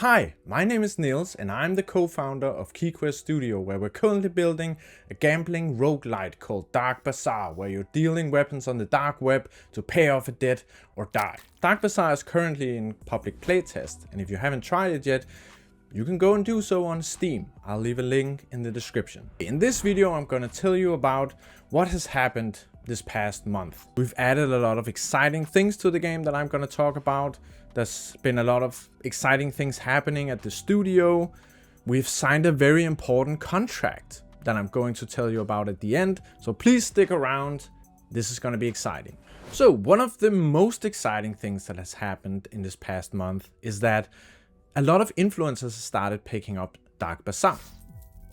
Hi, my name is Niels and I'm the co-founder of KeyQuest Studio, where we're currently building a gambling roguelite called Dark Bazaar, where you're dealing weapons on the dark web to pay off a debt or die. Dark Bazaar is currently in public playtest, and if you haven't tried it yet, you can go and do so on Steam. I'll leave a link in the description. In this video, I'm gonna tell you about what has happened this past month. We've added a lot of exciting things to the game that I'm gonna talk about. There's been a lot of exciting things happening at the studio. We've signed a very important contract that I'm going to tell you about at the end. So please stick around. This is gonna be exciting. So one of the most exciting things that has happened in this past month is that a lot of influencers started picking up Dark Bazaar.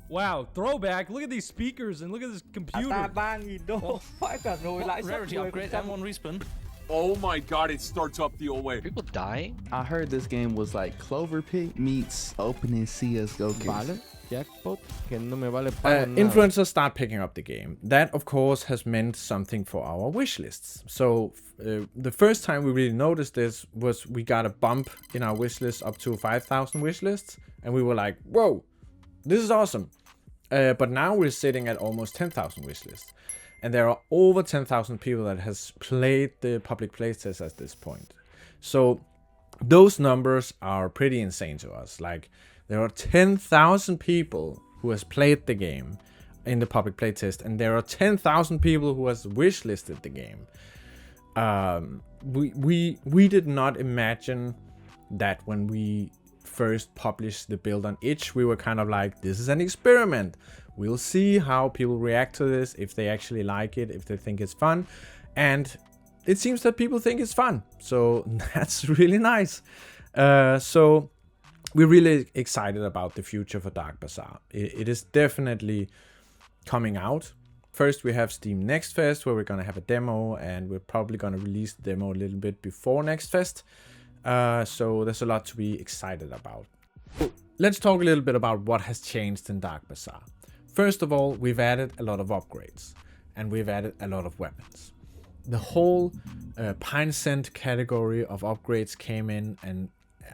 Wow, throwback. Look at these speakers and look at this computer. Rarity upgrade, M1 respawn. Oh my god, it starts up the old way. People dying? I heard this game was like Clover Pig meets opening CSGO games. Vale, jackpot, que no me vale para nada. Influencers start picking up the game. That, of course, has meant something for our wish lists. So the first time we really noticed this was we got a bump in our wish list up to 5,000 wish lists, and we were like, whoa, this is awesome. But now we're sitting at almost 10,000 wish lists. And there are over 10,000 people that has played the public playtest at this point. So those numbers are pretty insane to us. Like, there are 10,000 people who has played the game in the public playtest, and there are 10,000 people who has wishlisted the game. We did not imagine that when we first published the build on itch. We were kind of like, this is an experiment. We'll see how people react to this, if they actually like it, if they think it's fun. And it seems that people think it's fun. So that's really nice. So we're really excited about the future for Dark Bazaar. It is definitely coming out. First, we have Steam Next Fest, where we're going to have a demo, and we're probably going to release the demo a little bit before Next Fest. So there's a lot to be excited about. Let's talk a little bit about what has changed in Dark Bazaar. First of all, we've added a lot of upgrades, and we've added a lot of weapons. The whole Pine Scent category of upgrades came in, and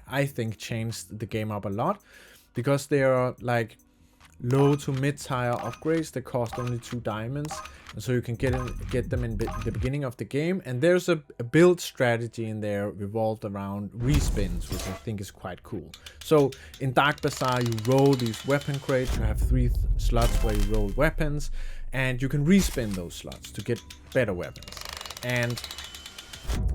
I think changed the game up a lot, because they are like low to mid-tier upgrades that cost only 2 diamonds, and so you can get them in the beginning of the game. And there's a build strategy in there revolved around respins, which I think is quite cool. So in Dark Bazaar, you roll these weapon crates. You have 3 slots where you roll weapons, and you can respin those slots to get better weapons. And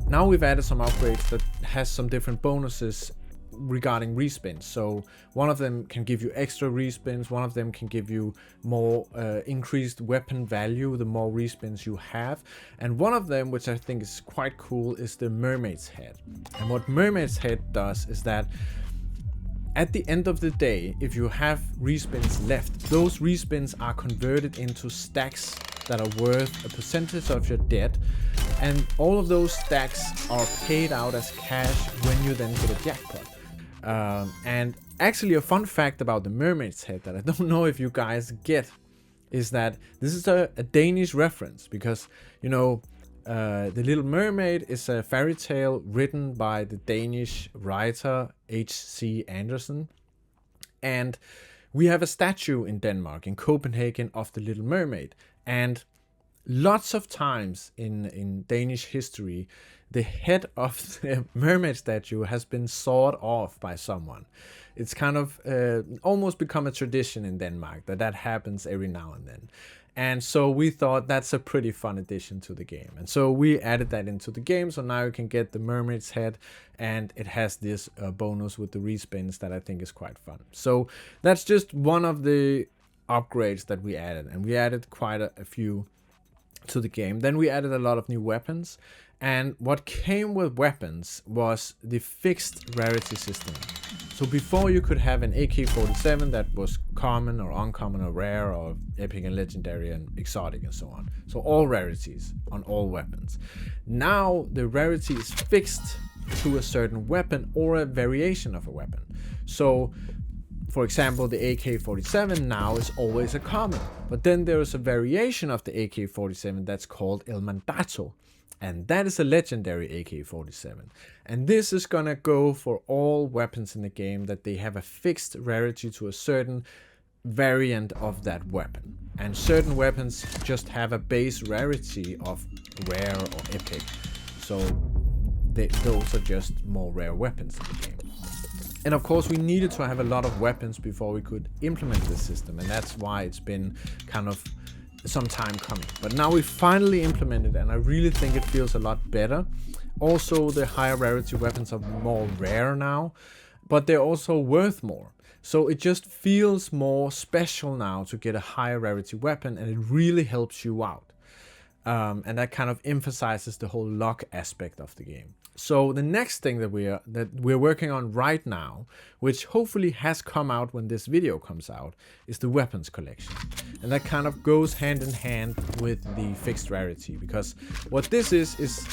now we've added some upgrades that has some different bonuses regarding respins. So one of them can give you extra respins, one of them can give you more increased weapon value the more respins you have, and one of them, which I think is quite cool, is the Mermaid's Head. And what Mermaid's Head does is that at the end of the day, if you have respins left, those respins are converted into stacks that are worth a percentage of your debt, and all of those stacks are paid out as cash when you then get a jackpot. And actually, a fun fact about the Mermaid's Head that I don't know if you guys get is that this is a Danish reference, because, you know, The Little Mermaid is a fairy tale written by the Danish writer H.C. Andersen. And we have a statue in Denmark, in Copenhagen, of the Little Mermaid. And lots of times in Danish history, the head of the mermaid statue has been sawed off by someone. It's kind of almost become a tradition in Denmark that happens every now and then. And so we thought that's a pretty fun addition to the game. And so we added that into the game. So now you can get the mermaid's head, and it has this bonus with the respins that I think is quite fun. So that's just one of the upgrades that we added. And we added quite a few to the game. Then we added a lot of new weapons. And what came with weapons was the fixed rarity system. So before, you could have an AK-47 that was common or uncommon or rare or epic and legendary and exotic and so on. So all rarities on all weapons. Now the rarity is fixed to a certain weapon or a variation of a weapon. So for example, the AK-47 now is always a common, but then there is a variation of the AK-47 that's called El Mandato. And that is a legendary AK-47. And this is gonna go for all weapons in the game, that they have a fixed rarity to a certain variant of that weapon. And certain weapons just have a base rarity of rare or epic. So those are just more rare weapons in the game. And of course we needed to have a lot of weapons before we could implement this system, and that's why it's been kind of some time coming. But now we finally implemented, and I really think it feels a lot better. Also, the higher rarity weapons are more rare now, but they're also worth more. So it just feels more special now to get a higher rarity weapon, and it really helps you out. And that kind of emphasizes the whole luck aspect of the game. So the next thing that we're working on right now, which hopefully has come out when this video comes out, is the weapons collection. And that kind of goes hand in hand with the fixed rarity, because what this is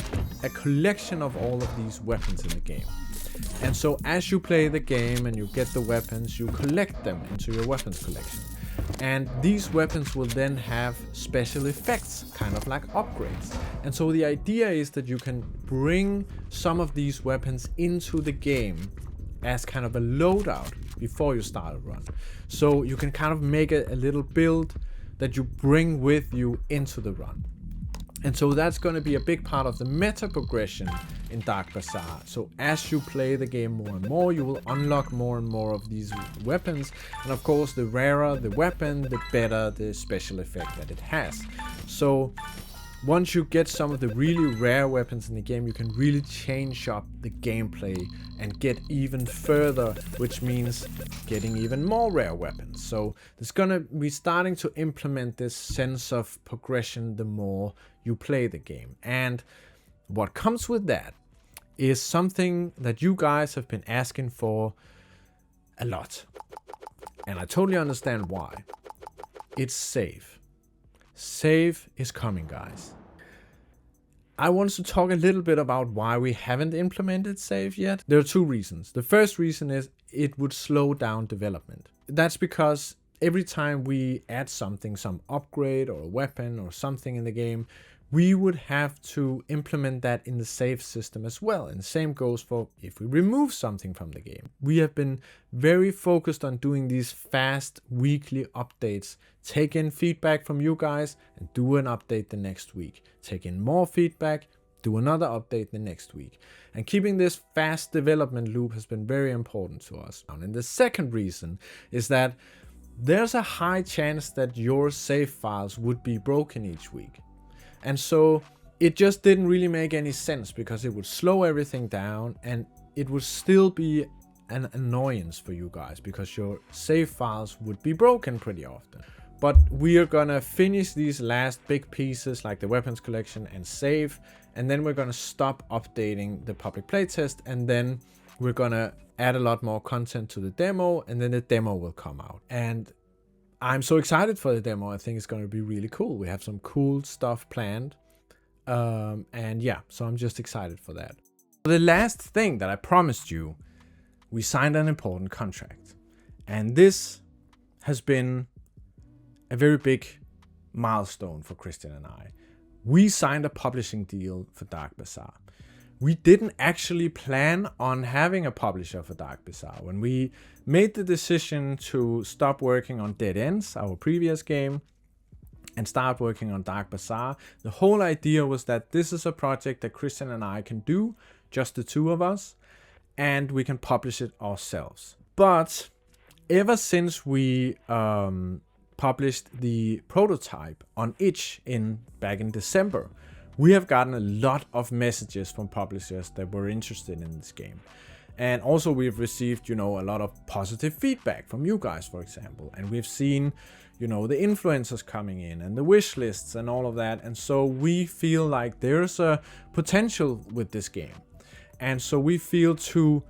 a collection of all of these weapons in the game. And so as you play the game and you get the weapons, you collect them into your weapons collection. And these weapons will then have special effects, kind of like upgrades. And so the idea is that you can bring some of these weapons into the game as kind of a loadout before you start a run. So you can kind of make a little build that you bring with you into the run. And so that's going to be a big part of the meta progression in Dark Bazaar. So as you play the game more and more, you will unlock more and more of these weapons. And of course, the rarer the weapon, the better the special effect that it has. So once you get some of the really rare weapons in the game, you can really change up the gameplay and get even further, which means getting even more rare weapons. So it's gonna be starting to implement this sense of progression the more you play the game. And what comes with that is something that you guys have been asking for a lot. And I totally understand why. It's save. Save is coming, guys. I want to talk a little bit about why we haven't implemented save yet. There are two reasons. The first reason is it would slow down development. That's because every time we add something, some upgrade or a weapon or something in the game, we would have to implement that in the save system as well. And the same goes for if we remove something from the game. We have been very focused on doing these fast weekly updates. Take in feedback from you guys and do an update the next week. Take in more feedback, do another update the next week. And keeping this fast development loop has been very important to us. And the second reason is that there's a high chance that your save files would be broken each week. And so it just didn't really make any sense, because it would slow everything down and it would still be an annoyance for you guys, because your save files would be broken pretty often. But we are gonna finish these last big pieces like the weapons collection and save, and then we're gonna stop updating the public playtest, and then we're gonna add a lot more content to the demo, and then the demo will come out. And I'm so excited for the demo. I think it's going to be really cool. We have some cool stuff planned. And yeah, so I'm just excited for that. The last thing that I promised you, we signed an important contract. And this has been a very big milestone for Christian and I. We signed a publishing deal for Dark Bazaar. We didn't actually plan on having a publisher for Dark Bazaar. When we made the decision to stop working on Dead Ends, our previous game, and start working on Dark Bazaar, the whole idea was that this is a project that Christian and I can do, just the two of us, and we can publish it ourselves. But ever since we published the prototype on itch back in December, we have gotten a lot of messages from publishers that were interested in this game. And also we've received, a lot of positive feedback from you guys, for example. And we've seen, the influencers coming in and the wish lists and all of that. And so we feel like there's a potential with this game. And so we feel to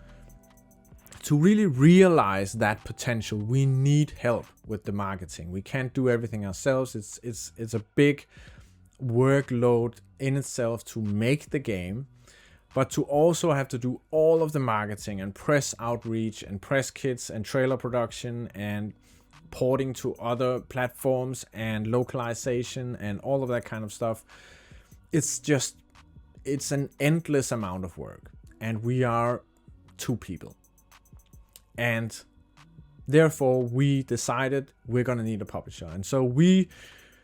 really realize that potential, we need help with the marketing. We can't do everything ourselves. It's a big workload in itself to make the game, but to also have to do all of the marketing and press outreach and press kits and trailer production and porting to other platforms and localization and all of that kind of stuff. It's just it's an endless amount of work, and we are 2 people. And therefore, we decided we're gonna need a publisher. And so we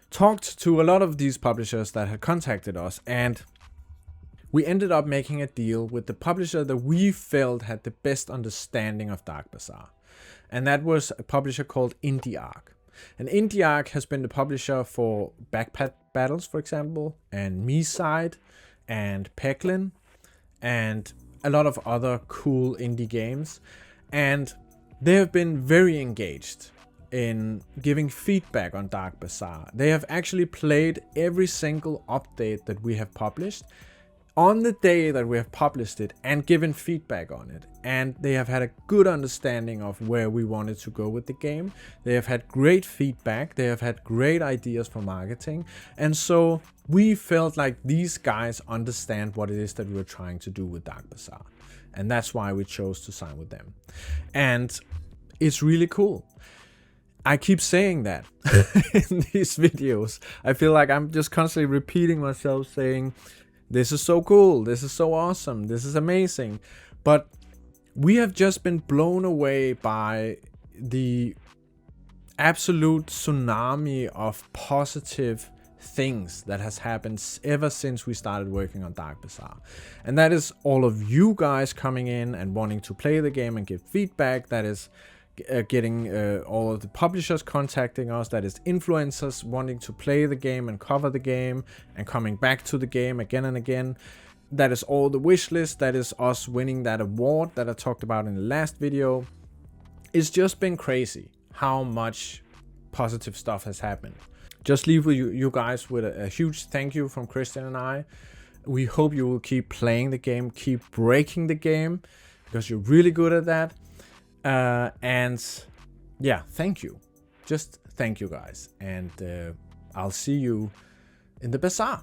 talked to a lot of these publishers that had contacted us, and we ended up making a deal with the publisher that we felt had the best understanding of Dark Bazaar. And that was a publisher called IndieArc. And IndieArc has been the publisher for Backpack Battles, for example, and Me-Side, and Peglin, and a lot of other cool indie games. And they have been very engaged in giving feedback on Dark Bazaar. They have actually played every single update that we have published on the day that we have published it and given feedback on it. And they have had a good understanding of where we wanted to go with the game. They have had great feedback. They have had great ideas for marketing. And so we felt like these guys understand what it is that we're trying to do with Dark Bazaar. And that's why we chose to sign with them. And it's really cool. I keep saying that in these videos. I feel like I'm just constantly repeating myself saying, this is so cool, this is so awesome, this is amazing. But we have just been blown away by the absolute tsunami of positive things that has happened ever since we started working on Dark Bazaar. And that is all of you guys coming in and wanting to play the game and give feedback. That is getting all of the publishers contacting us. That is influencers wanting to play the game and cover the game and coming back to the game again and again. That is all the wish list. That is us winning that award that I talked about in the last video. It's just been crazy how much positive stuff has happened. Just leave with you guys with a huge thank you from Christian and I. We hope you will keep playing the game, keep breaking the game, because you're really good at that. And yeah, thank you. Just thank you guys. And I'll see you in the bazaar.